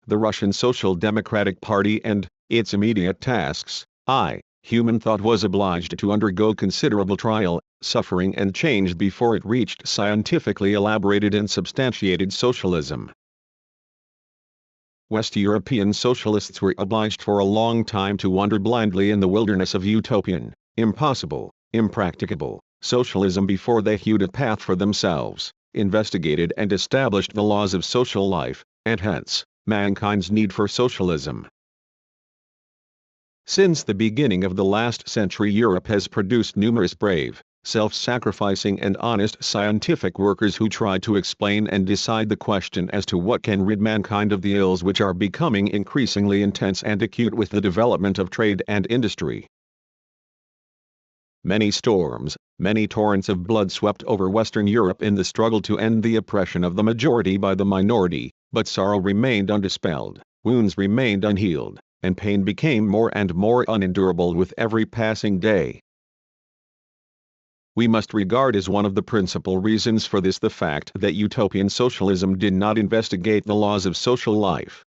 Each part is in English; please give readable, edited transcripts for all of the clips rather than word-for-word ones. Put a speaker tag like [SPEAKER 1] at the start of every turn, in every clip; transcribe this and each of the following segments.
[SPEAKER 1] the Russian Social Democratic Party and its immediate tasks, human thought was obliged to undergo considerable trial, suffering and change before it reached scientifically elaborated and substantiated socialism. West European socialists were obliged for a long time to wander blindly in the wilderness of utopian, impossible, impracticable socialism before they hewed a path for themselves, investigated and established the laws of social life, and hence, mankind's need for socialism. Since the beginning of the last century, Europe has produced numerous brave, self-sacrificing and honest scientific workers who try to explain and decide the question as to what can rid mankind of the ills which are becoming increasingly intense and acute with the development of trade and industry. Many storms, many torrents of blood swept over Western Europe in the struggle to end the oppression of the majority by the minority, but sorrow remained undispelled, wounds remained unhealed, and pain became more and more unendurable with every passing day. We must regard as one of the principal reasons for this the fact that utopian socialism did not investigate the laws of social life.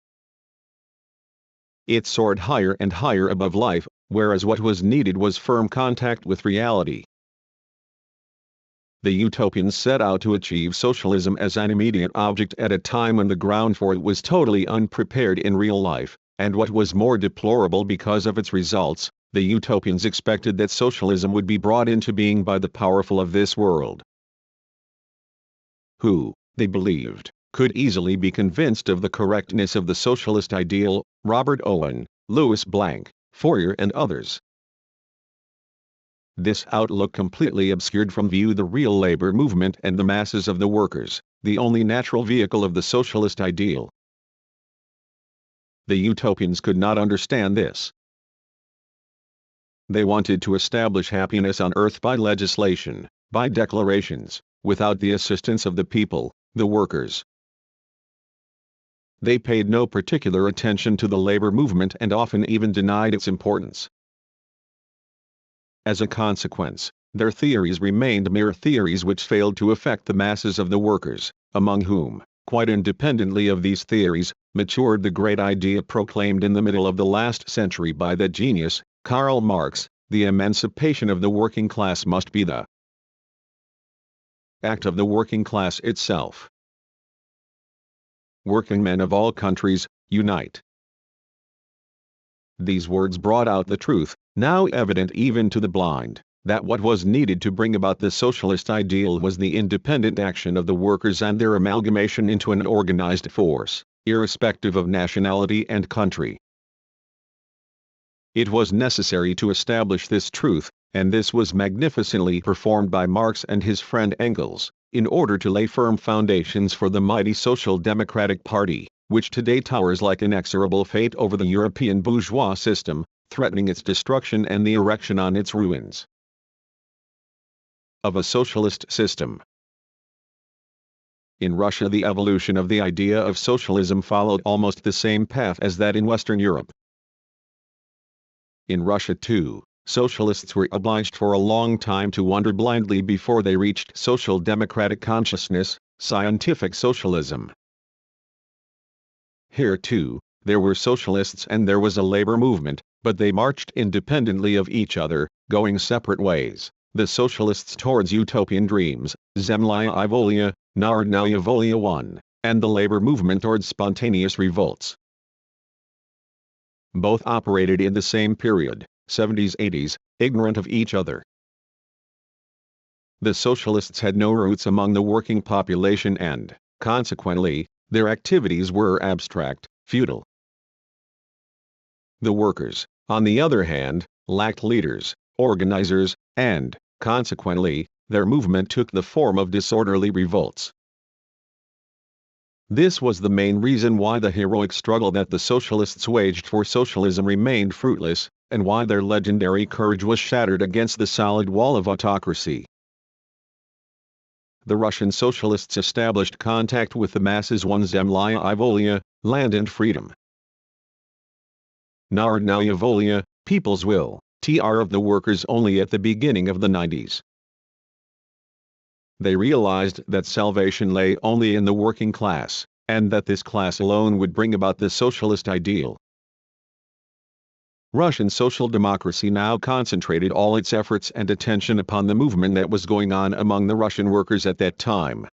[SPEAKER 1] It soared higher and higher above life, whereas what was needed was firm contact with reality. The utopians set out to achieve socialism as an immediate object at a time when the ground for it was totally unprepared in real life, and what was more deplorable because of its results, the utopians expected that socialism would be brought into being by the powerful of this world, who, they believed, could easily be convinced of the correctness of the socialist ideal: Robert Owen, Louis Blanc, Fourier and others. This outlook completely obscured from view the real labor movement and the masses of the workers, the only natural vehicle of the socialist ideal. The utopians could not understand this. They wanted to establish happiness on earth by legislation, by declarations, without the assistance of the people, the workers. They paid no particular attention to the labor movement and often even denied its importance. As a consequence, their theories remained mere theories which failed to affect the masses of the workers, among whom, quite independently of these theories, matured the great idea proclaimed in the middle of the last century by that genius, Karl Marx: the emancipation of the working class must be the act of the working class itself. Working men of all countries, unite. These words brought out the truth, now evident even to the blind, that what was needed to bring about the socialist ideal was the independent action of the workers and their amalgamation into an organized force, irrespective of nationality and country. It was necessary to establish this truth, and this was magnificently performed by Marx and his friend Engels, in order to lay firm foundations for the mighty Social Democratic Party, which today towers like inexorable fate over the European bourgeois system, threatening its destruction and the erection on its ruins of a socialist system. In Russia, the evolution of the idea of socialism followed almost the same path as that in Western Europe. In Russia too, socialists were obliged for a long time to wander blindly before they reached social democratic consciousness, scientific socialism. Here too, there were socialists and there was a labor movement, but they marched independently of each other, going separate ways, the socialists towards utopian dreams, Zemlya Volia, Narodnaya Volia 1, and the labor movement towards spontaneous revolts. Both operated in the same period, 70s-80s, ignorant of each other. The socialists had no roots among the working population and, consequently, their activities were abstract, futile. The workers, on the other hand, lacked leaders, organizers, and, consequently, their movement took the form of disorderly revolts. This was the main reason why the heroic struggle that the socialists waged for socialism remained fruitless, and why their legendary courage was shattered against the solid wall of autocracy. The Russian socialists established contact with the masses: one Zemlya Volia, land and freedom. Narodnaya Volia, people's will, TR of the workers only at the beginning of the 90s. They realized that salvation lay only in the working class, and that this class alone would bring about the socialist ideal. Russian social democracy now concentrated all its efforts and attention upon the movement that was going on among the Russian workers at that time.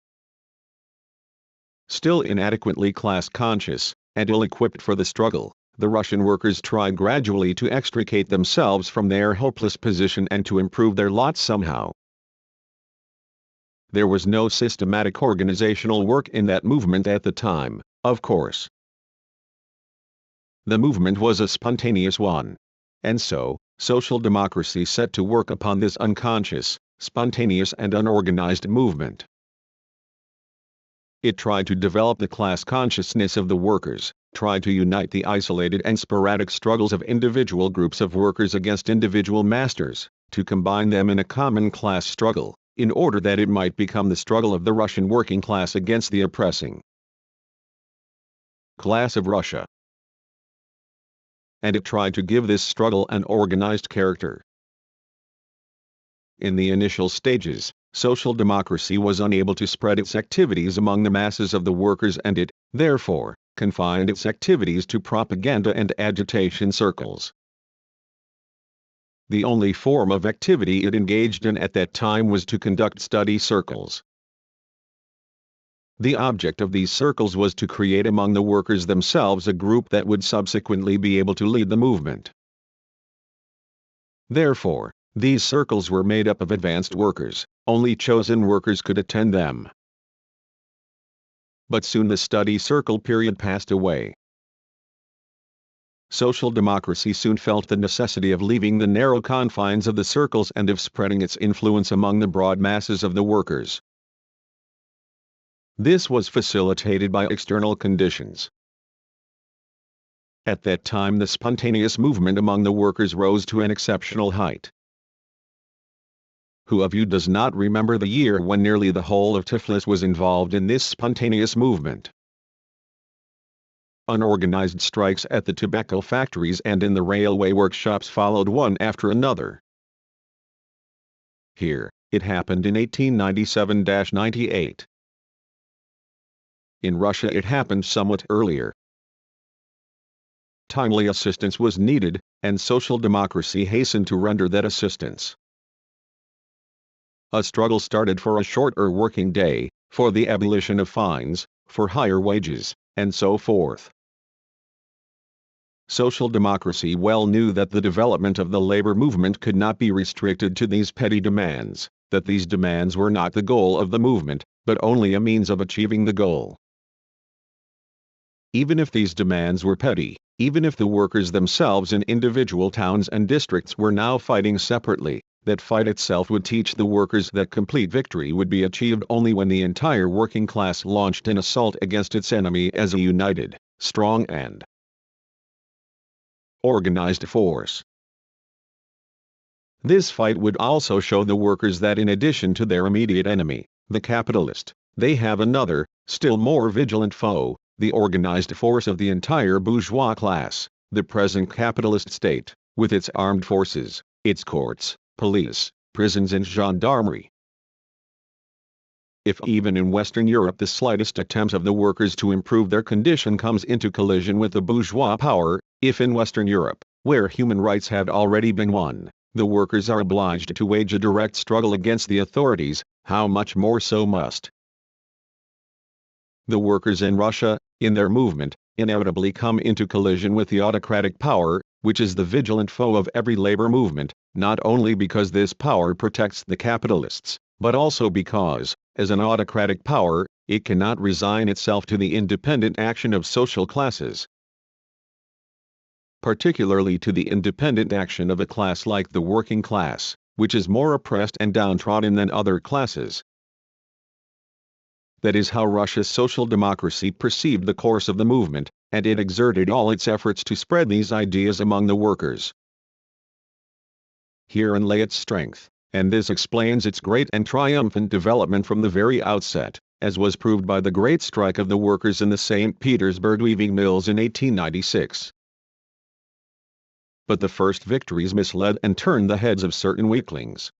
[SPEAKER 1] Still inadequately class-conscious, and ill-equipped for the struggle, the Russian workers tried gradually to extricate themselves from their hopeless position and to improve their lot somehow. There was no systematic organizational work in that movement at the time, of course. The movement was a spontaneous one. And so, social democracy set to work upon this unconscious, spontaneous and unorganized movement. It tried to develop the class consciousness of the workers, tried to unite the isolated and sporadic struggles of individual groups of workers against individual masters, to combine them in a common class struggle, in order that it might become the struggle of the Russian working class against the oppressing class of Russia. And it tried to give this struggle an organized character. In the initial stages, social democracy was unable to spread its activities among the masses of the workers, and it, therefore, confined its activities to propaganda and agitation circles. The only form of activity it engaged in at that time was to conduct study circles. The object of these circles was to create among the workers themselves a group that would subsequently be able to lead the movement. Therefore, these circles were made up of advanced workers, only chosen workers could attend them. But soon the study circle period passed away. Social democracy soon felt the necessity of leaving the narrow confines of the circles and of spreading its influence among the broad masses of the workers. This was facilitated by external conditions. At that time the spontaneous movement among the workers rose to an exceptional height. Who of you does not remember the year when nearly the whole of Tiflis was involved in this spontaneous movement? Unorganized strikes at the tobacco factories and in the railway workshops followed one after another. Here, it happened in 1897-98. In Russia it happened somewhat earlier. Timely assistance was needed, and social democracy hastened to render that assistance. A struggle started for a shorter working day, for the abolition of fines, for higher wages, and so forth. Social democracy well knew that the development of the labor movement could not be restricted to these petty demands, that these demands were not the goal of the movement, but only a means of achieving the goal. Even if these demands were petty, even if the workers themselves in individual towns and districts were now fighting separately, that fight itself would teach the workers that complete victory would be achieved only when the entire working class launched an assault against its enemy as a united, strong and organized force. This fight would also show the workers that in addition to their immediate enemy, the capitalist, they have another, still more vigilant foe, the organized force of the entire bourgeois class, the present capitalist state, with its armed forces, its courts, police, prisons and gendarmerie. If even in Western Europe the slightest attempt of the workers to improve their condition comes into collision with the bourgeois power, if in Western Europe, where human rights have already been won, the workers are obliged to wage a direct struggle against the authorities, how much more so must the workers in Russia, in their movement, inevitably come into collision with the autocratic power, which is the vigilant foe of every labor movement, not only because this power protects the capitalists, but also because, as an autocratic power, it cannot resign itself to the independent action of social classes, particularly to the independent action of a class like the working class, which is more oppressed and downtrodden than other classes. That is how Russia's social democracy perceived the course of the movement, and it exerted all its efforts to spread these ideas among the workers. Herein lay its strength, and this explains its great and triumphant development from the very outset, as was proved by the great strike of the workers in the St. Petersburg weaving mills in 1896. But the first victories misled and turned the heads of certain weaklings.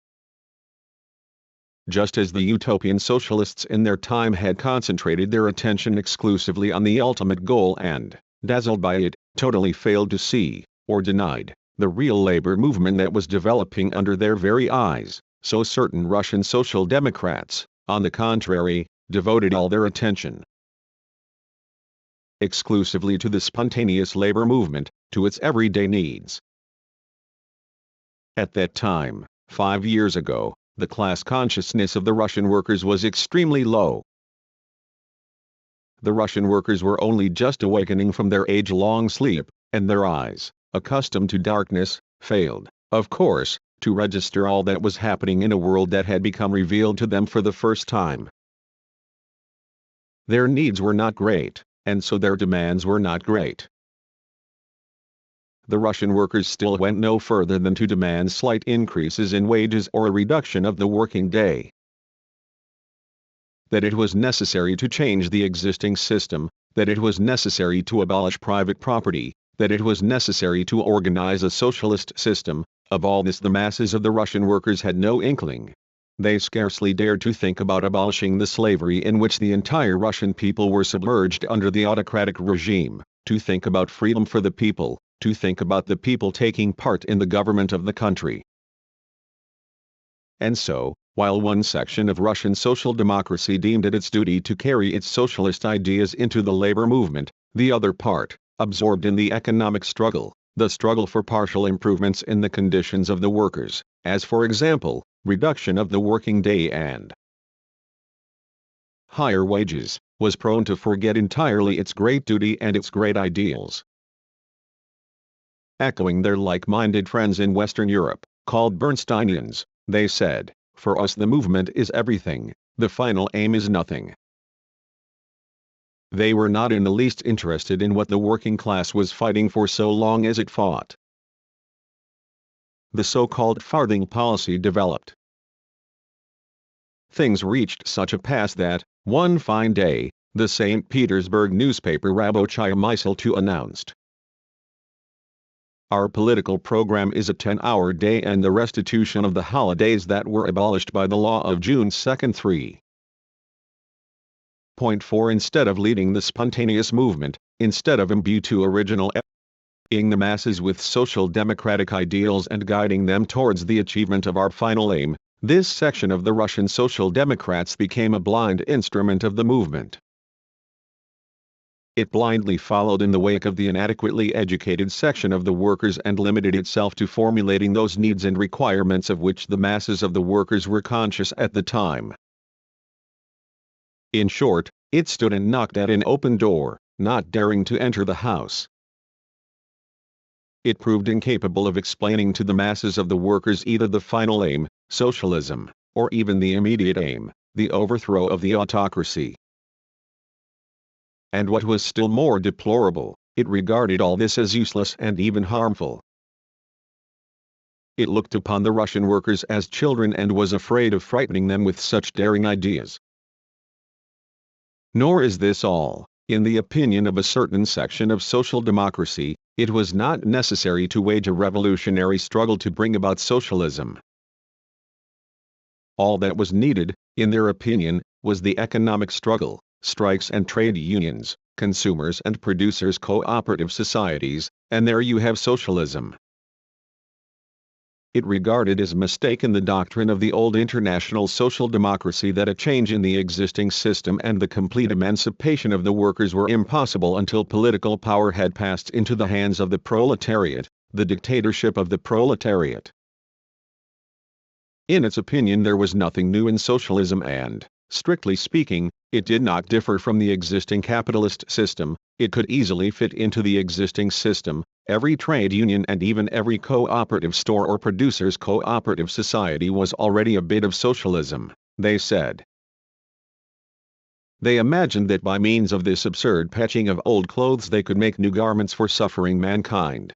[SPEAKER 1] just as the utopian socialists in their time had concentrated their attention exclusively on the ultimate goal and, dazzled by it, totally failed to see, or denied, the real labor movement that was developing under their very eyes, so certain Russian Social Democrats, on the contrary, devoted all their attention exclusively to the spontaneous labor movement, to its everyday needs. At that time, 5 years ago, the class consciousness of the Russian workers was extremely low. The Russian workers were only just awakening from their age-long sleep, and their eyes, accustomed to darkness, failed, of course, to register all that was happening in a world that had become revealed to them for the first time. Their needs were not great, and so their demands were not great. The Russian workers still went no further than to demand slight increases in wages or a reduction of the working day. That it was necessary to change the existing system, that it was necessary to abolish private property, that it was necessary to organize a socialist system, of all this the masses of the Russian workers had no inkling. They scarcely dared to think about abolishing the slavery in which the entire Russian people were submerged under the autocratic regime, to think about freedom for the people, to think about the people taking part in the government of the country. And so, while one section of Russian social democracy deemed it its duty to carry its socialist ideas into the labor movement, the other part, absorbed in the economic struggle, the struggle for partial improvements in the conditions of the workers, as for example, reduction of the working day and higher wages, was prone to forget entirely its great duty and its great ideals. Echoing their like-minded friends in Western Europe, called Bernsteinians, they said, "For us the movement is everything, the final aim is nothing." They were not in the least interested in what the working class was fighting for so long as it fought. The so-called farthing policy developed. Things reached such a pass that, one fine day, the St. Petersburg newspaper Rabochaya Mysl announced, "Our political program is a 10-hour day and the restitution of the holidays that were abolished by the law of June 2, 3.4 Instead of leading the spontaneous movement, instead of imbuing to original the masses with social democratic ideals and guiding them towards the achievement of our final aim, this section of the Russian Social Democrats became a blind instrument of the movement. It blindly followed in the wake of the inadequately educated section of the workers and limited itself to formulating those needs and requirements of which the masses of the workers were conscious at the time. In short, it stood and knocked at an open door, not daring to enter the house. It proved incapable of explaining to the masses of the workers either the final aim, socialism, or even the immediate aim, the overthrow of the autocracy. And what was still more deplorable, it regarded all this as useless and even harmful. It looked upon the Russian workers as children and was afraid of frightening them with such daring ideas. Nor is this all. In the opinion of a certain section of social democracy, it was not necessary to wage a revolutionary struggle to bring about socialism. All that was needed, in their opinion, was the economic struggle, strikes and trade unions, consumers and producers' cooperative societies, and there you have socialism. It regarded as mistaken the doctrine of the old international social democracy that a change in the existing system and the complete emancipation of the workers were impossible until political power had passed into the hands of the proletariat, the dictatorship of the proletariat. In its opinion there was nothing new in socialism and, strictly speaking, it did not differ from the existing capitalist system. It could easily fit into the existing system. Every trade union and even every cooperative store or producers' cooperative society was already a bit of socialism, they said. They imagined that by means of this absurd patching of old clothes they could make new garments for suffering mankind.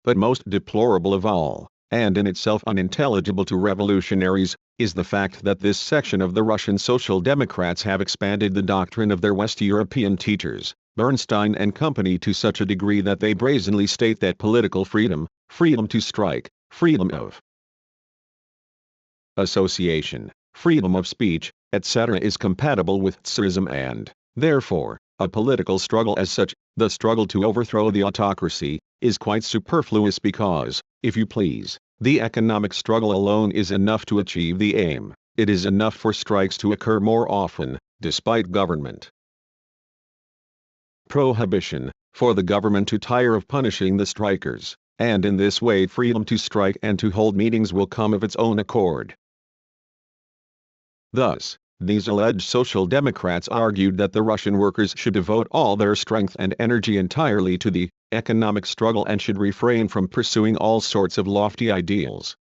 [SPEAKER 1] But most deplorable of all, and in itself unintelligible to revolutionaries, is the fact that this section of the Russian Social Democrats have expanded the doctrine of their West European teachers, Bernstein and company, to such a degree that they brazenly state that political freedom, freedom to strike, freedom of association, freedom of speech, etc. is compatible with Tsarism and, therefore, a political struggle as such, the struggle to overthrow the autocracy, is quite superfluous because, if you please, the economic struggle alone is enough to achieve the aim. It is enough for strikes to occur more often, despite government prohibition, for the government to tire of punishing the strikers, and in this way freedom to strike and to hold meetings will come of its own accord. Thus, these alleged social democrats argued that the Russian workers should devote all their strength and energy entirely to the economic struggle and should refrain from pursuing all sorts of lofty ideals.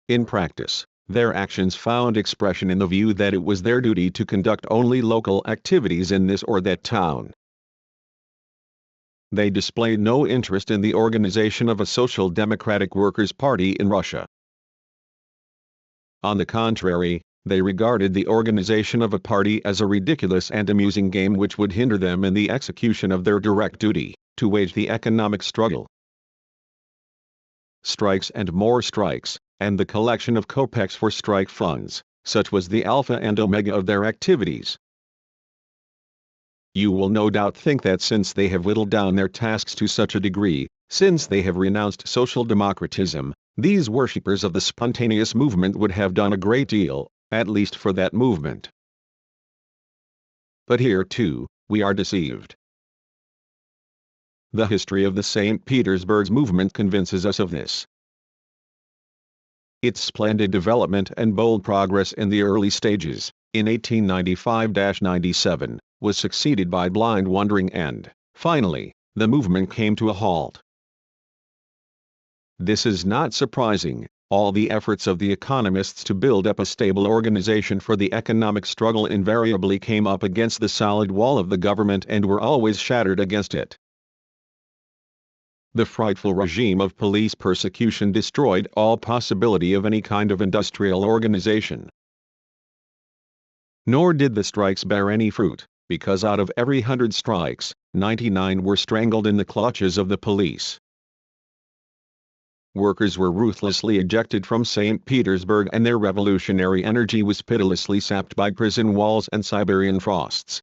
[SPEAKER 1] In practice, their actions found expression in the view that it was their duty to conduct only local activities in this or that town. They displayed no interest in the organization of a social democratic workers' party in Russia. On the contrary, they regarded the organization of a party as a ridiculous and amusing game which would hinder them in the execution of their direct duty, to wage the economic struggle. Strikes and more strikes, and the collection of kopecks for strike funds, such was the alpha and omega of their activities. You will no doubt think that since they have whittled down their tasks to such a degree, since they have renounced social democratism, these worshippers of the spontaneous movement would have done a great deal, at least for that movement. But here too, we are deceived. The history of the St. Petersburg movement convinces us of this. Its splendid development and bold progress in the early stages, in 1895-97, was succeeded by blind wandering and, finally, the movement came to a halt. This is not surprising. All the efforts of the economists to build up a stable organization for the economic struggle invariably came up against the solid wall of the government and were always shattered against it. The frightful regime of police persecution destroyed all possibility of any kind of industrial organization. Nor did the strikes bear any fruit, because out of every 100 strikes, 99 were strangled in the clutches of the police. Workers were ruthlessly ejected from St. Petersburg and their revolutionary energy was pitilessly sapped by prison walls and Siberian frosts.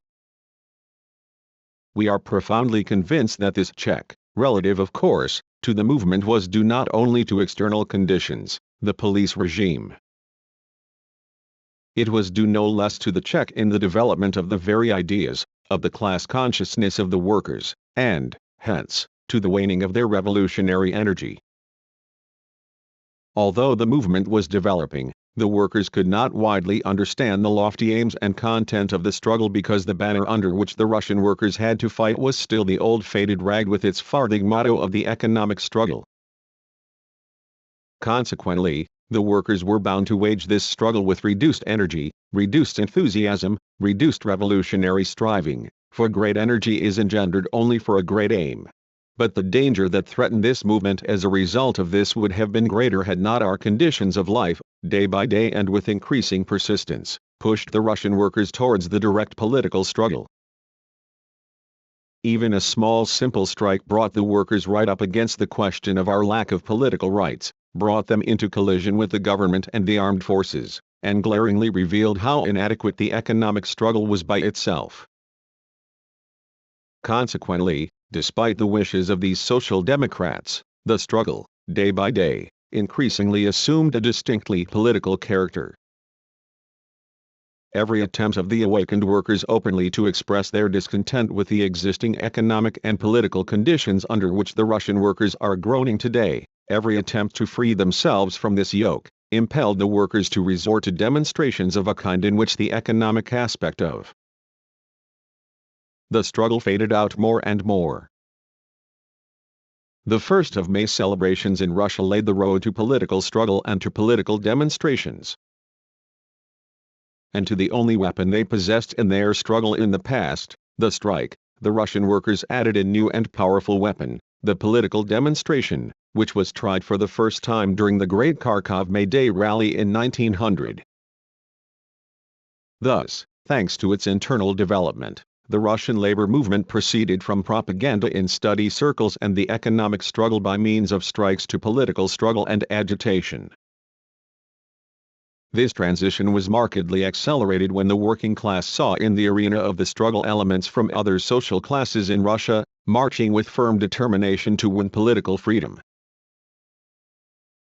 [SPEAKER 1] We are profoundly convinced that this check, relative of course, to the movement was due not only to external conditions, the police regime. It was due no less to the check in the development of the very ideas, of the class consciousness of the workers, and, hence, to the waning of their revolutionary energy. Although the movement was developing, the workers could not widely understand the lofty aims and content of the struggle because the banner under which the Russian workers had to fight was still the old faded rag with its farthing motto of the economic struggle. Consequently, the workers were bound to wage this struggle with reduced energy, reduced enthusiasm, reduced revolutionary striving, for great energy is engendered only for a great aim. But the danger that threatened this movement as a result of this would have been greater had not our conditions of life, day by day and with increasing persistence, pushed the Russian workers towards the direct political struggle. Even a small simple strike brought the workers right up against the question of our lack of political rights, brought them into collision with the government and the armed forces, and glaringly revealed how inadequate the economic struggle was by itself. Consequently, despite the wishes of these social democrats, the struggle, day by day, increasingly assumed a distinctly political character. Every attempt of the awakened workers openly to express their discontent with the existing economic and political conditions under which the Russian workers are groaning today, every attempt to free themselves from this yoke, impelled the workers to resort to demonstrations of a kind in which the economic aspect of the struggle faded out more and more. The 1st of May celebrations in Russia laid the road to political struggle and to political demonstrations. And to the only weapon they possessed in their struggle in the past, the strike, the Russian workers added a new and powerful weapon, the political demonstration, which was tried for the first time during the Great Kharkov May Day rally in 1900. Thus, thanks to its internal development, the Russian labor movement proceeded from propaganda in study circles and the economic struggle by means of strikes to political struggle and agitation. This transition was markedly accelerated when the working class saw in the arena of the struggle elements from other social classes in Russia, marching with firm determination to win political freedom.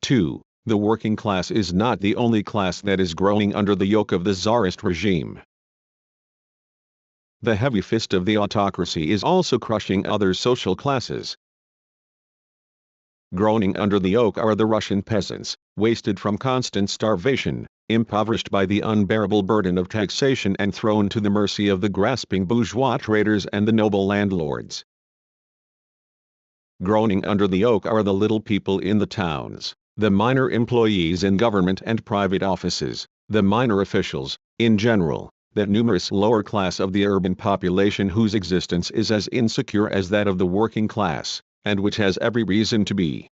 [SPEAKER 1] 2. The working class is not the only class that is growing under the yoke of the Tsarist regime. The heavy fist of the autocracy is also crushing other social classes. Groaning under the yoke are the Russian peasants, wasted from constant starvation, impoverished by the unbearable burden of taxation and thrown to the mercy of the grasping bourgeois traders and the noble landlords. Groaning under the yoke are the little people in the towns, the minor employees in government and private offices, the minor officials, in general, that numerous lower class of the urban population whose existence is as insecure as that of the working class, and which has every reason to be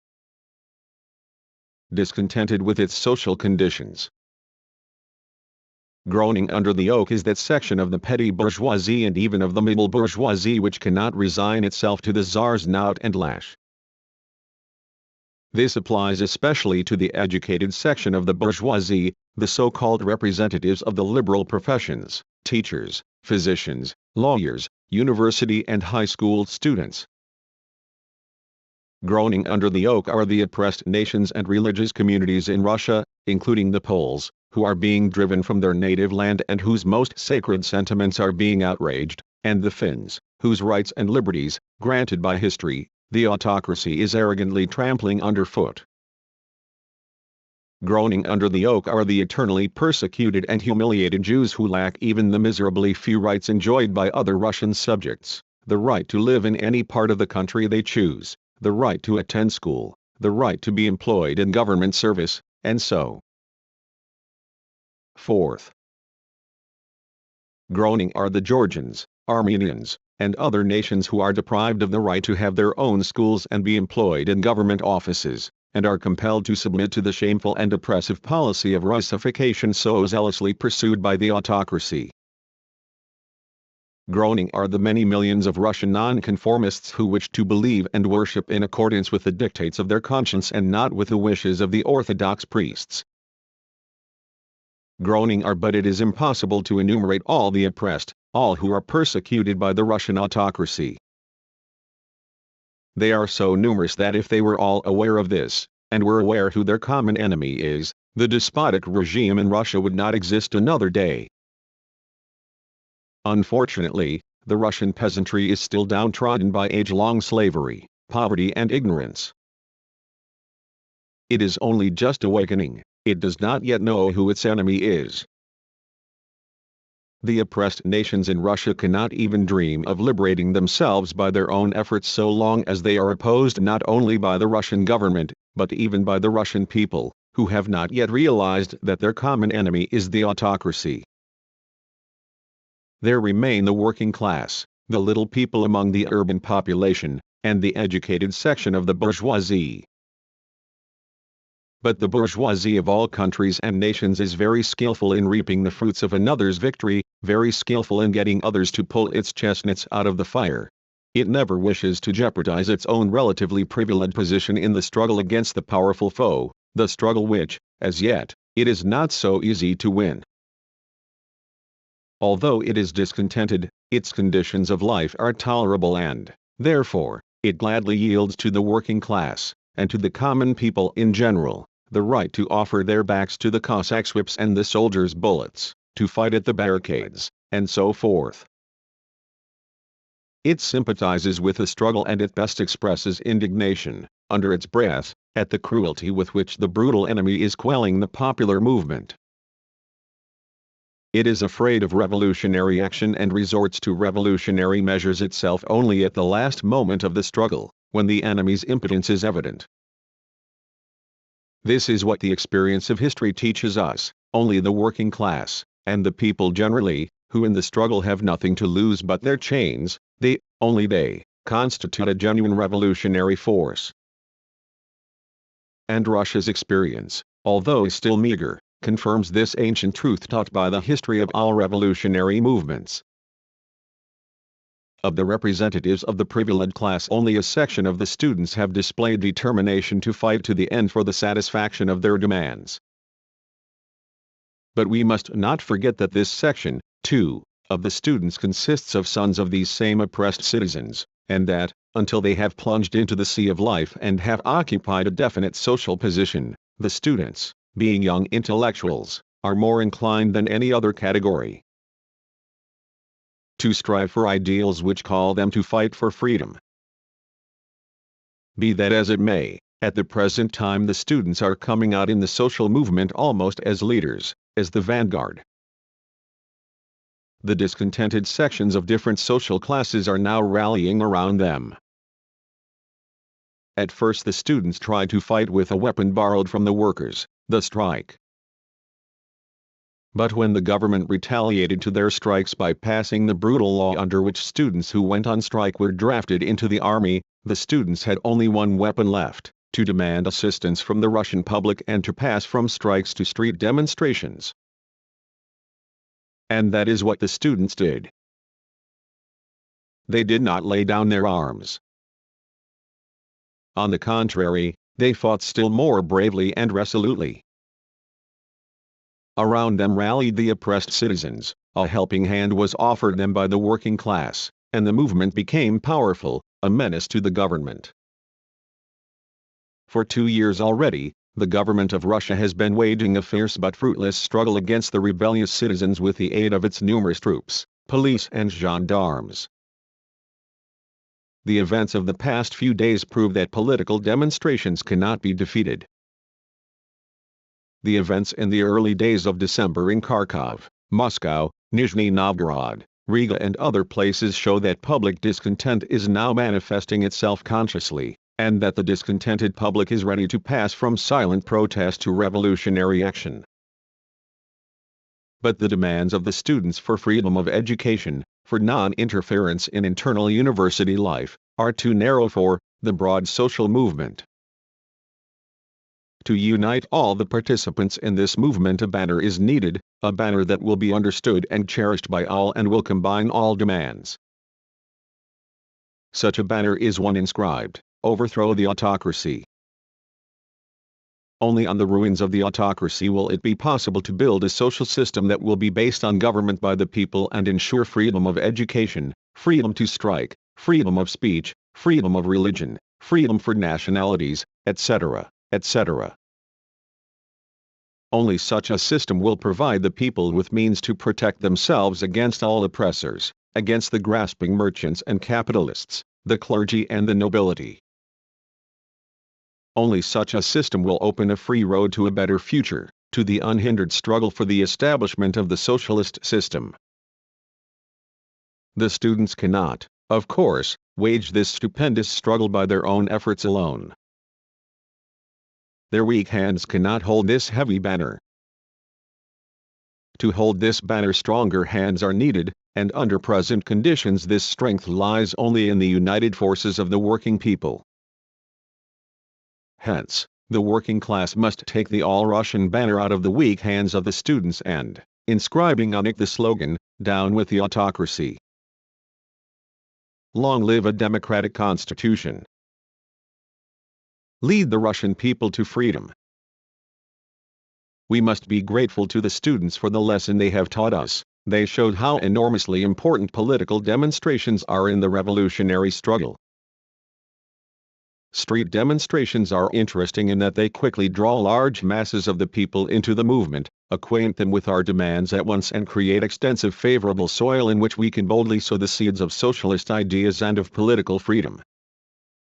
[SPEAKER 1] discontented with its social conditions. Groaning under the yoke is that section of the petty bourgeoisie and even of the middle bourgeoisie which cannot resign itself to the Tsar's knout and lash. This applies especially to the educated section of the bourgeoisie, the so-called representatives of the liberal professions, teachers, physicians, lawyers, university and high school students. Groaning under the yoke are the oppressed nations and religious communities in Russia, including the Poles, who are being driven from their native land and whose most sacred sentiments are being outraged, and the Finns, whose rights and liberties, granted by history, the autocracy is arrogantly trampling underfoot. Groaning under the yoke are the eternally persecuted and humiliated Jews who lack even the miserably few rights enjoyed by other Russian subjects, the right to live in any part of the country they choose, the right to attend school, the right to be employed in government service, and so forth. Groaning are the Georgians, Armenians, and other nations who are deprived of the right to have their own schools and be employed in government offices, and are compelled to submit to the shameful and oppressive policy of Russification so zealously pursued by the autocracy. Groaning are the many millions of Russian nonconformists who wish to believe and worship in accordance with the dictates of their conscience and not with the wishes of the Orthodox priests. Groaning are, but it is impossible to enumerate all the oppressed, all who are persecuted by the Russian autocracy. They are so numerous that if they were all aware of this, and were aware who their common enemy is, the despotic regime in Russia would not exist another day. Unfortunately, the Russian peasantry is still downtrodden by age-long slavery, poverty and ignorance. It is only just awakening, it does not yet know who its enemy is. The oppressed nations in Russia cannot even dream of liberating themselves by their own efforts so long as they are opposed not only by the Russian government, but even by the Russian people, who have not yet realized that their common enemy is the autocracy. There remain the working class, the little people among the urban population, and the educated section of the bourgeoisie. But the bourgeoisie of all countries and nations is very skillful in reaping the fruits of another's victory, very skillful in getting others to pull its chestnuts out of the fire. It never wishes to jeopardize its own relatively privileged position in the struggle against the powerful foe, the struggle which, as yet, it is not so easy to win. Although it is discontented, its conditions of life are tolerable and, therefore, it gladly yields to the working class, and to the common people in general, the right to offer their backs to the Cossacks' whips and the soldiers' bullets, to fight at the barricades, and so forth. It sympathizes with the struggle and at best expresses indignation, under its breath, at the cruelty with which the brutal enemy is quelling the popular movement. It is afraid of revolutionary action and resorts to revolutionary measures itself only at the last moment of the struggle, when the enemy's impotence is evident. This is what the experience of history teaches us. Only the working class, and the people generally, who in the struggle have nothing to lose but their chains, only they, constitute a genuine revolutionary force. And Russia's experience, although still meager, confirms this ancient truth taught by the history of all revolutionary movements. Of the representatives of the privileged class, only a section of the students have displayed determination to fight to the end for the satisfaction of their demands. But we must not forget that this section, too, of the students consists of sons of these same oppressed citizens, and that, until they have plunged into the sea of life and have occupied a definite social position, the students, being young intellectuals, are more inclined than any other category to strive for ideals which call them to fight for freedom. Be that as it may, at the present time the students are coming out in the social movement almost as leaders, as the vanguard. The discontented sections of different social classes are now rallying around them. At first the students tried to fight with a weapon borrowed from the workers, the strike. But when the government retaliated to their strikes by passing the brutal law under which students who went on strike were drafted into the army, the students had only one weapon left: to demand assistance from the Russian public and to pass from strikes to street demonstrations. And that is what the students did. They did not lay down their arms. On the contrary, they fought still more bravely and resolutely. Around them rallied the oppressed citizens, a helping hand was offered them by the working class, and the movement became powerful, a menace to the government. For 2 years already, the government of Russia has been waging a fierce but fruitless struggle against the rebellious citizens with the aid of its numerous troops, police and gendarmes. The events of the past few days prove that political demonstrations cannot be defeated. The events in the early days of December in Kharkov, Moscow, Nizhny Novgorod, Riga and other places show that public discontent is now manifesting itself consciously, and that the discontented public is ready to pass from silent protest to revolutionary action. But the demands of the students for freedom of education, for non-interference in internal university life, are too narrow for the broad social movement. To unite all the participants in this movement a banner is needed, a banner that will be understood and cherished by all and will combine all demands. Such a banner is one inscribed, "Overthrow the autocracy." Only on the ruins of the autocracy will it be possible to build a social system that will be based on government by the people and ensure freedom of education, freedom to strike, freedom of speech, freedom of religion, freedom for nationalities, etc., etc. Only such a system will provide the people with means to protect themselves against all oppressors, against the grasping merchants and capitalists, the clergy and the nobility. Only such a system will open a free road to a better future, to the unhindered struggle for the establishment of the socialist system. The students cannot, of course, wage this stupendous struggle by their own efforts alone. Their weak hands cannot hold this heavy banner. To hold this banner stronger hands are needed, and under present conditions this strength lies only in the united forces of the working people. Hence, the working class must take the all-Russian banner out of the weak hands of the students and, inscribing on it the slogan, "Down with the autocracy. Long live a democratic constitution." Lead the Russian people to freedom. We must be grateful to the students for the lesson they have taught us. They showed how enormously important political demonstrations are in the revolutionary struggle. Street demonstrations are interesting in that they quickly draw large masses of the people into the movement, acquaint them with our demands at once and create extensive favorable soil in which we can boldly sow the seeds of socialist ideas and of political freedom.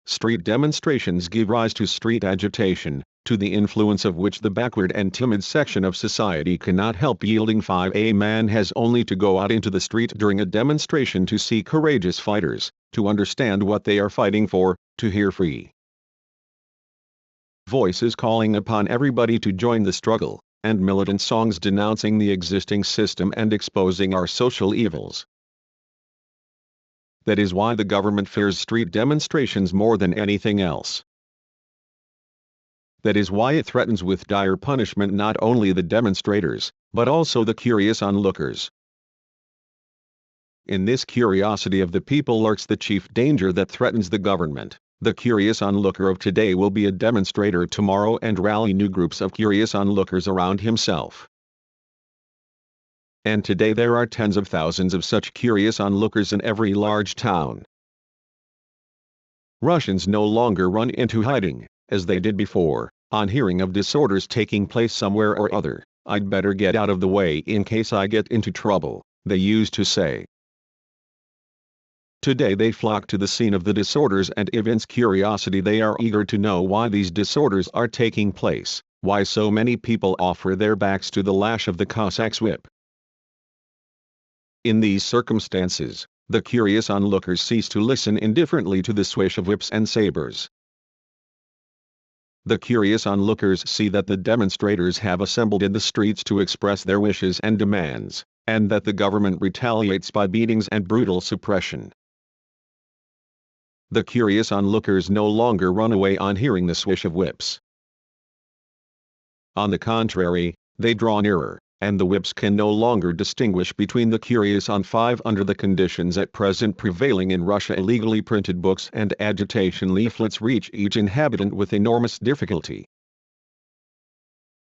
[SPEAKER 1] Street demonstrations give rise to street agitation, to the influence of which the backward and timid section of society cannot help yielding. A man has only to go out into the street during a demonstration to see courageous fighters, to understand what they are fighting for, to hear free voices calling upon everybody to join the struggle, and militant songs denouncing the existing system and exposing our social evils. That is why the government fears street demonstrations more than anything else. That is why it threatens with dire punishment not only the demonstrators, but also the curious onlookers. In this curiosity of the people lurks the chief danger that threatens the government. The curious onlooker of today will be a demonstrator tomorrow and rally new groups of curious onlookers around himself. and today there are tens of thousands of such curious onlookers in every large town. Russians no longer run into hiding, as they did before. On hearing of disorders taking place somewhere or other, "I'd better get out of the way in case I get into trouble," they used to say. Today they flock to the scene of the disorders and evince curiosity. They are eager to know why these disorders are taking place, why so many people offer their backs to the lash of the Cossack's whip. In these circumstances, the curious onlookers cease to listen indifferently to the swish of whips and sabers. The curious onlookers see that the demonstrators have assembled in the streets to express their wishes and demands, and that the government retaliates by beatings and brutal suppression. The curious onlookers no longer run away on hearing the swish of whips. On the contrary, they draw nearer, and the whips can no longer distinguish between the curious on five under the conditions at present prevailing in Russia. Illegally printed books and agitation leaflets reach each inhabitant with enormous difficulty.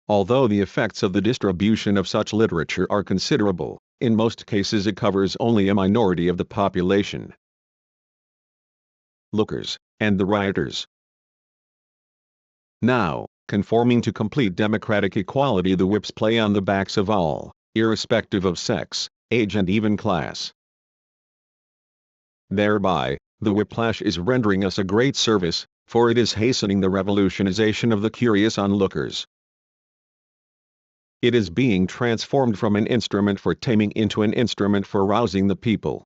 [SPEAKER 1] Although the effects of the distribution of such literature are considerable, in most cases it covers only a minority of the population. Lookers, and the rioters. Now, conforming to complete democratic equality, the whips play on the backs of all, irrespective of sex, age and even class. Thereby, the whiplash is rendering us a great service, for it is hastening the revolutionization of the curious onlookers. It is being transformed from an instrument for taming into an instrument for rousing the people.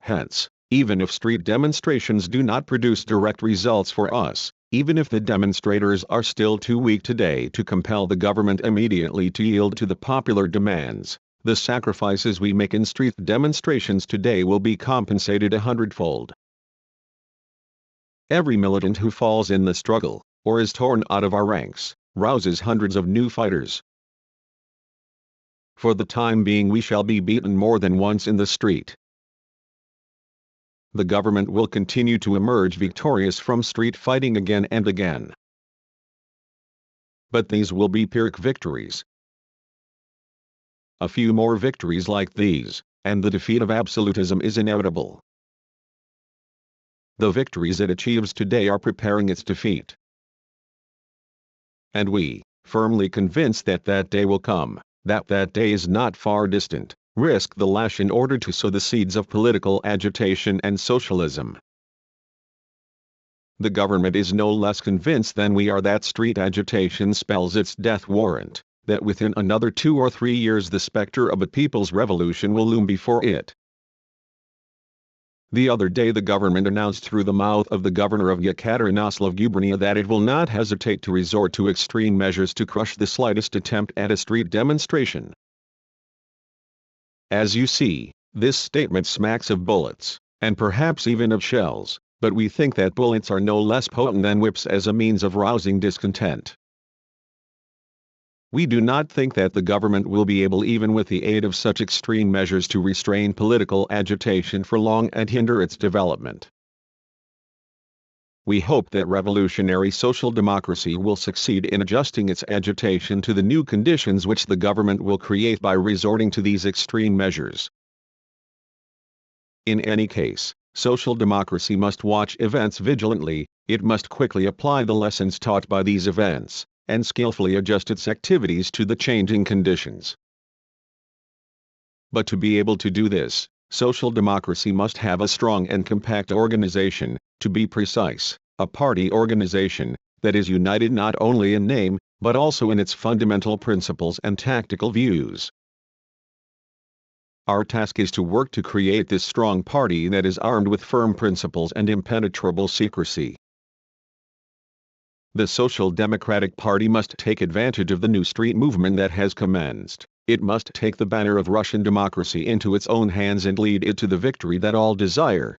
[SPEAKER 1] Hence, even if street demonstrations do not produce direct results for us, even if the demonstrators are still too weak today to compel the government immediately to yield to the popular demands, the sacrifices we make in street demonstrations today will be compensated 100-fold. Every militant who falls in the struggle, or is torn out of our ranks, rouses hundreds of new fighters. For the time being we shall be beaten more than once in the street. The government will continue to emerge victorious from street fighting again and again. But these will be Pyrrhic victories. A few more victories like these, and the defeat of absolutism is inevitable. The victories it achieves today are preparing its defeat. And we, firmly convinced that that day will come, that day is not far distant, risk the lash in order to sow the seeds of political agitation and socialism. The government is no less convinced than we are that street agitation spells its death warrant, that within another 2 or 3 years the specter of a people's revolution will loom before it. The other day the government announced through the mouth of the governor of Yekaterinosl Gubernia that it will not hesitate to resort to extreme measures to crush the slightest attempt at a street demonstration. As you see, this statement smacks of bullets, and perhaps even of shells, but we think that bullets are no less potent than whips as a means of rousing discontent. We do not think that the government will be able even with the aid of such extreme measures to restrain political agitation for long and hinder its development. We hope that revolutionary social democracy will succeed in adjusting its agitation to the new conditions which the government will create by resorting to these extreme measures. In any case, social democracy must watch events vigilantly, it must quickly apply the lessons taught by these events, and skillfully adjust its activities to the changing conditions. But to be able to do this, social democracy must have a strong and compact organization, to be precise, a party organization, that is united not only in name, but also in its fundamental principles and tactical views. Our task is to work to create this strong party that is armed with firm principles and impenetrable secrecy. The Social Democratic Party must take advantage of the new street movement that has commenced. It must take the banner of Russian democracy into its own hands and lead it to the victory that all desire.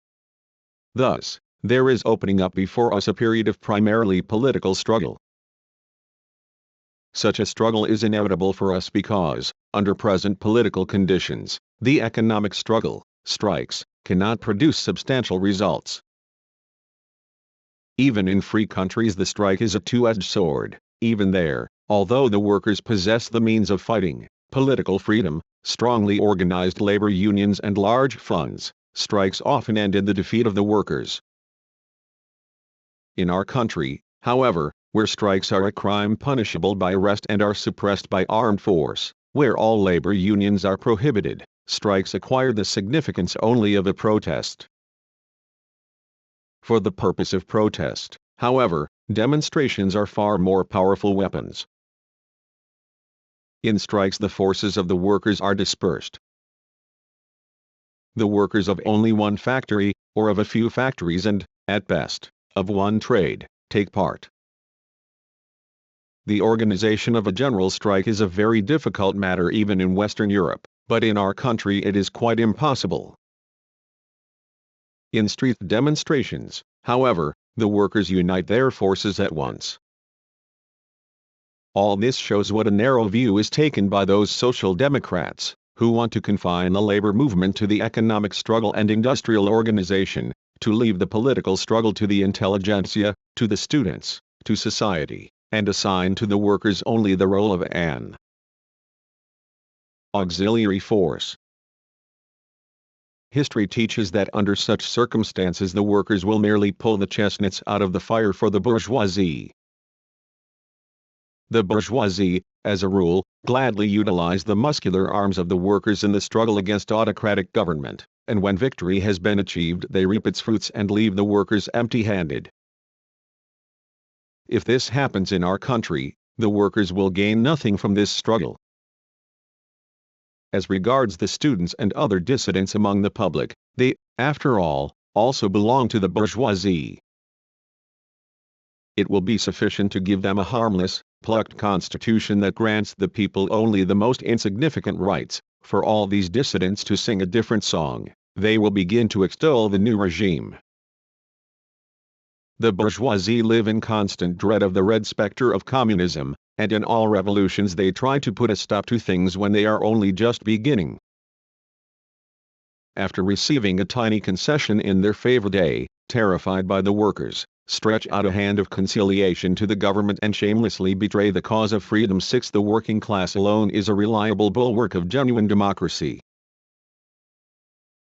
[SPEAKER 1] Thus, there is opening up before us a period of primarily political struggle. Such a struggle is inevitable for us because, under present political conditions, the economic struggle, strikes, cannot produce substantial results. Even in free countries the strike is a two-edged sword. Even there, although the workers possess the means of fighting, political freedom, strongly organized labor unions and large funds, strikes often end in the defeat of the workers. In our country, however, where strikes are a crime punishable by arrest and are suppressed by armed force, where all labor unions are prohibited, strikes acquire the significance only of a protest. For the purpose of protest, however, demonstrations are far more powerful weapons. In strikes the forces of the workers are dispersed. The workers of only one factory, or of a few factories and, at best, of one trade, take part. The organization of a general strike is a very difficult matter even in Western Europe, but in our country it is quite impossible. In street demonstrations, however, the workers unite their forces at once. All this shows what a narrow view is taken by those social democrats, who want to confine the labor movement to the economic struggle and industrial organization, to leave the political struggle to the intelligentsia, to the students, to society, and assign to the workers only the role of an auxiliary force. History teaches that under such circumstances the workers will merely pull the chestnuts out of the fire for the bourgeoisie. The bourgeoisie, as a rule, gladly utilize the muscular arms of the workers in the struggle against autocratic government, and when victory has been achieved they reap its fruits and leave the workers empty-handed. If this happens in our country, the workers will gain nothing from this struggle. As regards the students and other dissidents among the public, they, after all, also belong to the bourgeoisie. It will be sufficient to give them a harmless, plucked constitution that grants the people only the most insignificant rights. For all these dissidents to sing a different song, they will begin to extol the new regime. The bourgeoisie live in constant dread of the red specter of communism, and in all revolutions they try to put a stop to things when they are only just beginning. After receiving a tiny concession in their favor they, terrified by the workers, stretch out a hand of conciliation to the government and shamelessly betray the cause of freedom. 6. The working class alone is a reliable bulwark of genuine democracy.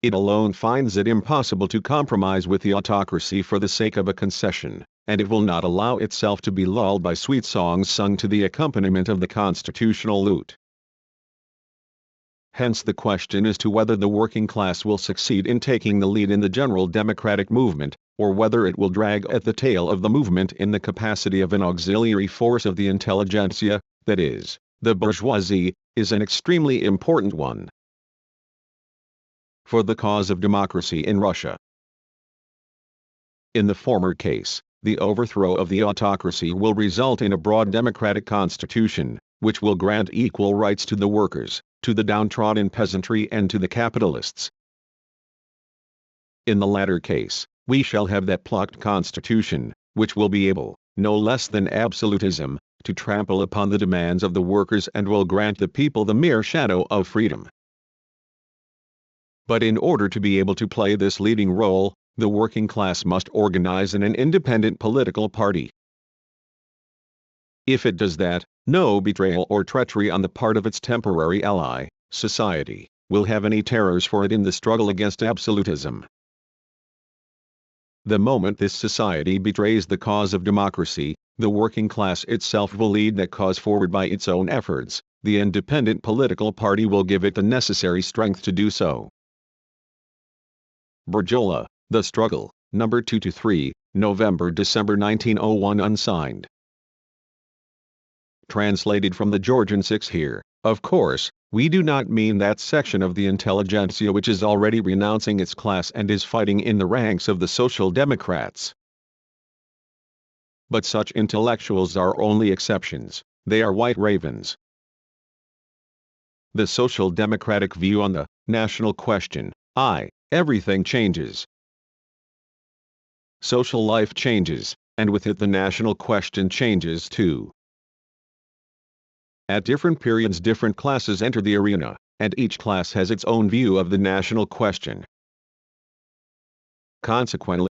[SPEAKER 1] It alone finds it impossible to compromise with the autocracy for the sake of a concession, and it will not allow itself to be lulled by sweet songs sung to the accompaniment of the constitutional lute. Hence the question as to whether the working class will succeed in taking the lead in the general democratic movement, or whether it will drag at the tail of the movement in the capacity of an auxiliary force of the intelligentsia, that is, the bourgeoisie, is an extremely important one. For the cause of democracy in Russia. In the former case, the overthrow of the autocracy will result in a broad democratic constitution, which will grant equal rights to the workers, to the downtrodden peasantry and to the capitalists. In the latter case, we shall have that plucked constitution, which will be able, no less than absolutism, to trample upon the demands of the workers and will grant the people the mere shadow of freedom. But in order to be able to play this leading role, the working class must organize in an independent political party. If it does that, no betrayal or treachery on the part of its temporary ally, society, will have any terrors for it in the struggle against absolutism. The moment this society betrays the cause of democracy, the working class itself will lead that cause forward by its own efforts. The independent political party will give it the necessary strength to do so. Berjola, The Struggle, No. 2-3, November-December 1901. Unsigned. Translated from the Georgian 6 here. Of course, we do not mean that section of the intelligentsia which is already renouncing its class and is fighting in the ranks of the Social Democrats. But such intellectuals are only exceptions, they are white ravens. The Social Democratic view on the national question, everything changes. Social life changes, and with it the national question changes too. At different periods different classes enter the arena, and each class has its own view of the national question. Consequently,